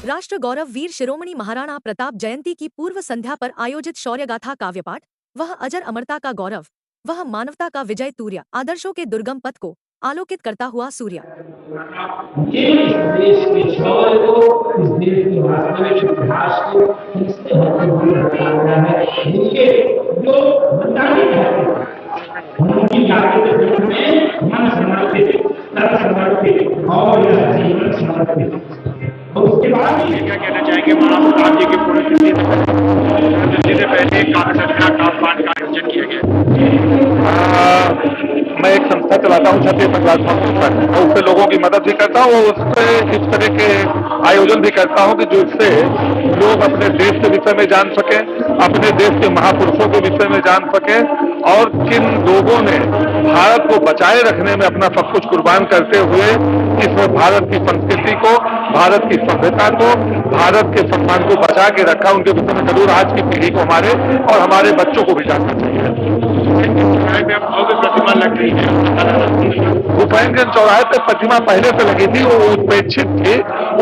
राष्ट्र गौरव वीर शिरोमणि महाराणा प्रताप जयंती की पूर्व संध्या पर आयोजित शौर्य गाथा काव्यपाठ, वह अजर अमरता का गौरव, वह मानवता का विजय तूर्य, आदर्शों के दुर्गम पथ को आलोकित करता हुआ सूर्य। ये इस देश के शौर्य को, इस देश के वास्तविक इतिहास को खींचते होते हुए रखा गया है, जिसके जो वैज्ञानिक है उनकी कार्य में मन समर्पित, तन समर्पित और यह जीवन समर्पित। और उसके बाद क्या कहना चाहेंगे महाराणा प्रताप जी की पुण्यतिथि से पहले काव्य संध्या का पाठ का आयोजन किया गया? मैं एक संस्था चलाता हूँ छत्तीस प्लेटफॉर्म पर, और उससे लोगों की मदद भी करता हूँ और उससे इस तरह के आयोजन भी करता हूँ कि जिससे लोग अपने देश के विषय में जान सकें, अपने देश के महापुरुषों के विषय में जान सकें और किन लोगों ने भारत को बचाए रखने में अपना सब कुछ कुर्बान करते हुए इसमें भारत की संस्कृति को, भारत की सभ्यता को, भारत के सम्मान को बचा के रखा, उनके विषय में जरूर आज की पीढ़ी को हमारे और हमारे बच्चों को भी जानना चाहिए। प्रतिमा लग रही है हुसैनगंज चौराहे पे प्रतिमा पहले से लगी थी, वो उपेक्षित थी,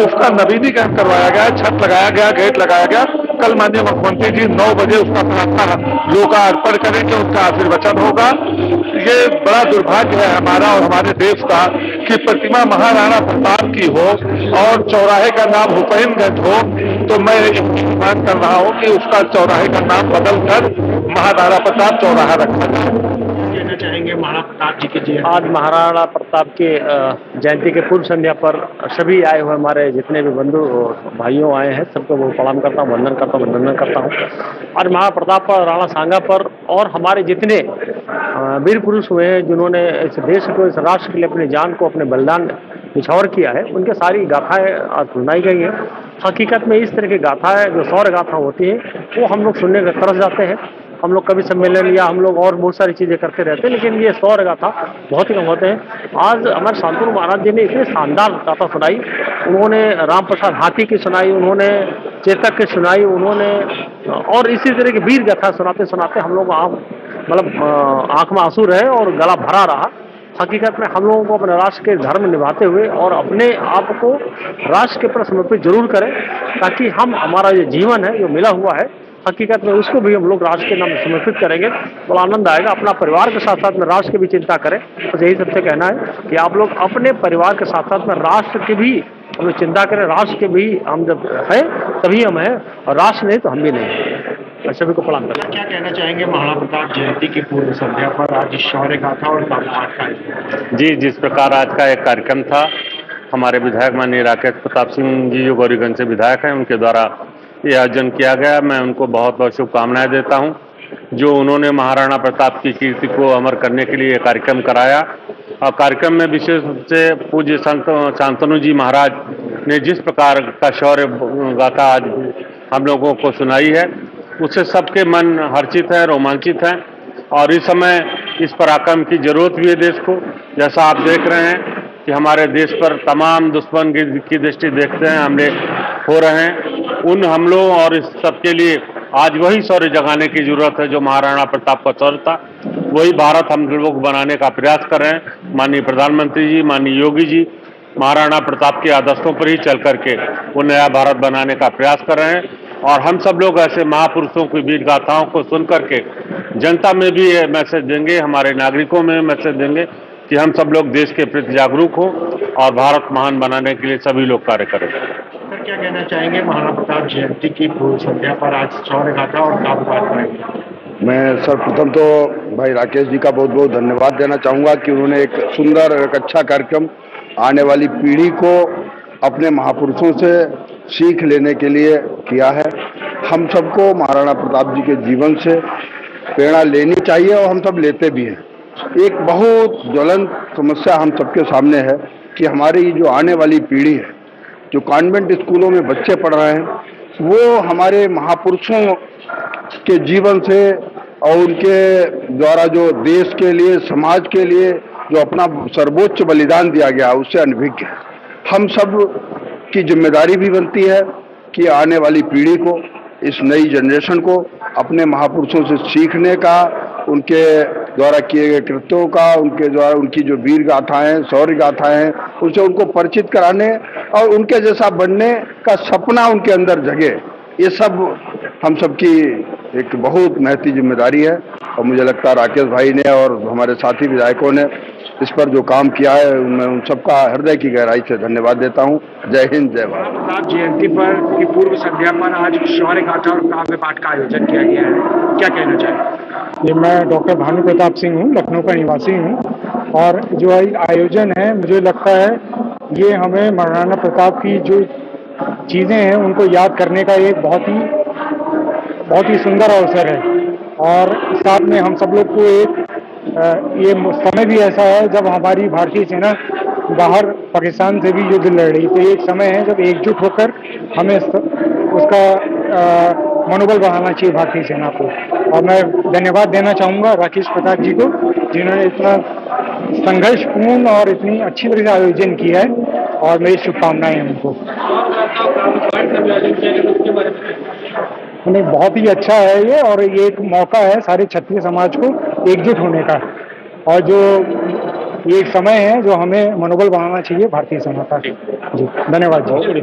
उसका नवीनीकरण करवाया गया, छत लगाया गया, गेट लगाया गया। कल माननीय मुख्यमंत्री जी 9 बजे उसका प्रार्थना लोकार्पण करेंगे, उनका आशीर्वचन होगा। ये बड़ा दुर्भाग्य है हमारा और हमारे देश का कि प्रतिमा महाराणा प्रताप की हो और चौराहे का नाम हुसैनगंज हो, तो मैं मांग कर रहा हूँ कि उसका चौराहे का नाम बदलकर महाराणा प्रताप चौराहा रखा जाए। कहना चाहेंगे महाराणा प्रताप जी की आज महाराणा प्रताप के जयंती के पूर्व संध्या पर सभी आए हुए हमारे जितने भी बंधु भाइयों आए हैं, सबको वो प्रणाम करता हूँ, वंदन करता हूँ, वंदन करता हूँ। आज महाराणा प्रताप पर, राणा सांगा पर और हमारे जितने वीर पुरुष हुए हैं जिन्होंने इस देश को, इस राष्ट्र के लिए अपनी जान को, अपने बलिदान निछावर किया है, उनके सारी गाथाएं आज सुनाई गई हैं। हकीकत में इस तरह की गाथाएं जो शौर्य गाथा होती हैं वो हम लोग सुनने का तरस जाते हैं। हम लोग कभी सम्मेलन या हम लोग और बहुत सारी चीज़ें करते रहते हैं, लेकिन ये शौर्य गाथा बहुत ही कम होते हैं। आज हमारे शांतनु महाराज जी ने इतनी शानदार गाथा सुनाई, उन्होंने राम प्रसाद हाथी की सुनाई, उन्होंने चेतक की सुनाई, उन्होंने और इसी तरह की वीर गाथा सुनाते सुनाते हम लोग आँख में आंसू रहे और गला भरा रहा। हकीकत में हम लोगों को अपने राष्ट्र के धर्म निभाते हुए और अपने आप को राष्ट्र के प्रति समर्पित जरूर करें, ताकि हम हमारा ये जीवन है जो मिला हुआ है, हकीकत में उसको भी हम लोग राष्ट्र के नाम समर्पित करेंगे, बड़ा आनंद आएगा। अपना परिवार के साथ साथ में राष्ट्र की भी चिंता करें। तो यही सबसे कहना है कि आप लोग अपने परिवार के साथ साथ में राष्ट्र की भी हम लोग चिंता करें। राष्ट्र के भी हम जब हैं तभी हम हैं, और राष्ट्र नहीं तो हम भी नहीं हैं। सभी को प्रणाम करें। क्या कहना चाहेंगे महाराणा प्रताप जयंती की पूर्व संध्या पर आज शौर्य गाथा और काव्य पाठ का? जी, जिस प्रकार आज का एक कार्यक्रम था, हमारे विधायक माननीय राकेश प्रताप सिंह जी जो गौरीगंज से विधायक हैं, उनके द्वारा ये आयोजन किया गया। मैं उनको बहुत बहुत शुभकामनाएं देता हूं, जो उन्होंने महाराणा प्रताप की कीर्ति को अमर करने के लिए कार्यक्रम कराया। और कार्यक्रम में विशेष रूप से पूज्य संत शांतनु जी महाराज ने जिस प्रकार का शौर्य गाथा आज हम लोगों को सुनाई है, उससे सबके मन हर्षित है, रोमांचित हैं। और इस समय इस पराक्रम की जरूरत भी है देश को। जैसा आप देख रहे हैं कि हमारे देश पर तमाम दुश्मन की दृष्टि देखते हैं हमले हो रहे हैं, उन हमलों और इस सब के लिए आज वही शौर्य जगाने की जरूरत है जो महाराणा प्रताप का शौर्य था। वही भारत हम लोग बनाने का प्रयास कर रहे हैं। माननीय प्रधानमंत्री जी, माननीय योगी जी महाराणा प्रताप के आदर्शों पर ही चल करके वो नया भारत बनाने का प्रयास कर रहे हैं। और हम सब लोग ऐसे महापुरुषों की वीर गाथाओं को सुन करके जनता में भी ये मैसेज देंगे, हमारे नागरिकों में मैसेज देंगे कि हम सब लोग देश के प्रति जागरूक हों और भारत महान बनाने के लिए सभी लोग कार्य करें। सर, क्या कहना चाहेंगे महाराणा प्रताप जयंती की पूर्व संध्या पर आज शौर्य गाथा और काव्य पाठ करेंगे? मैं सर्वप्रथम तो भाई राकेश जी का बहुत बहुत धन्यवाद देना चाहूँगा कि उन्होंने एक सुंदर और एक अच्छा कार्यक्रम आने वाली पीढ़ी को अपने महापुरुषों से सीख लेने के लिए किया है। हम सबको महाराणा प्रताप जी के जीवन से प्रेरणा लेनी चाहिए और हम सब लेते भी हैं। एक बहुत ज्वलंत समस्या हम सबके सामने है कि हमारी जो आने वाली पीढ़ी है, जो कॉन्वेंट स्कूलों में बच्चे पढ़ रहे हैं, वो हमारे महापुरुषों के जीवन से और उनके द्वारा जो देश के लिए, समाज के लिए जो अपना सर्वोच्च बलिदान दिया गया, उससे अनभिज्ञ है। हम सब की जिम्मेदारी भी बनती है कि आने वाली पीढ़ी को, इस नई जनरेशन को अपने महापुरुषों से सीखने का, उनके द्वारा किए गए कृत्यों का, उनके द्वारा उनकी जो वीर गाथाएं, शौर्य गाथाएं हैं, उनसे उनको परिचित कराने और उनके जैसा बनने का सपना उनके अंदर जगे, ये सब हम सबकी एक बहुत महती जिम्मेदारी है। और मुझे लगता है राकेश भाई ने और हमारे साथी विधायकों ने इस पर जो काम किया है, मैं उन सबका हृदय की गहराई से धन्यवाद देता हूं। जय हिंद, जय भारत। प्रताप जयंती पर की पूर्व संध्या पर आज शौर्य गाथा और काव्य पाठ का आयोजन किया गया है, क्या कहना चाहेंगे? ये मैं डॉक्टर भानु प्रताप सिंह हूँ, लखनऊ का निवासी हूँ। और जो आयोजन है, मुझे लगता है ये हमें महाराणा प्रताप की जो चीज़ें हैं उनको याद करने का एक बहुत ही सुंदर अवसर है। और साथ में हम सब लोग को एक ये समय भी ऐसा है जब हमारी भारतीय सेना बाहर पाकिस्तान से भी युद्ध लड़ रही, तो एक समय है जब एकजुट होकर हमें उसका मनोबल बढ़ाना चाहिए भारतीय सेना को। और मैं धन्यवाद देना चाहूँगा राकेश प्रताप जी को, जिन्होंने इतना संघर्षपूर्ण और इतनी अच्छी तरह से आयोजन किया है, और मेरी शुभकामनाएं हैं उनको। नहीं, बहुत ही अच्छा है ये, और ये एक मौका है सारे क्षत्रिय समाज को एकजुट होने का, और जो ये एक समय है जो हमें मनोबल बढ़ाना चाहिए भारतीय सेना का। जी, धन्यवाद जी।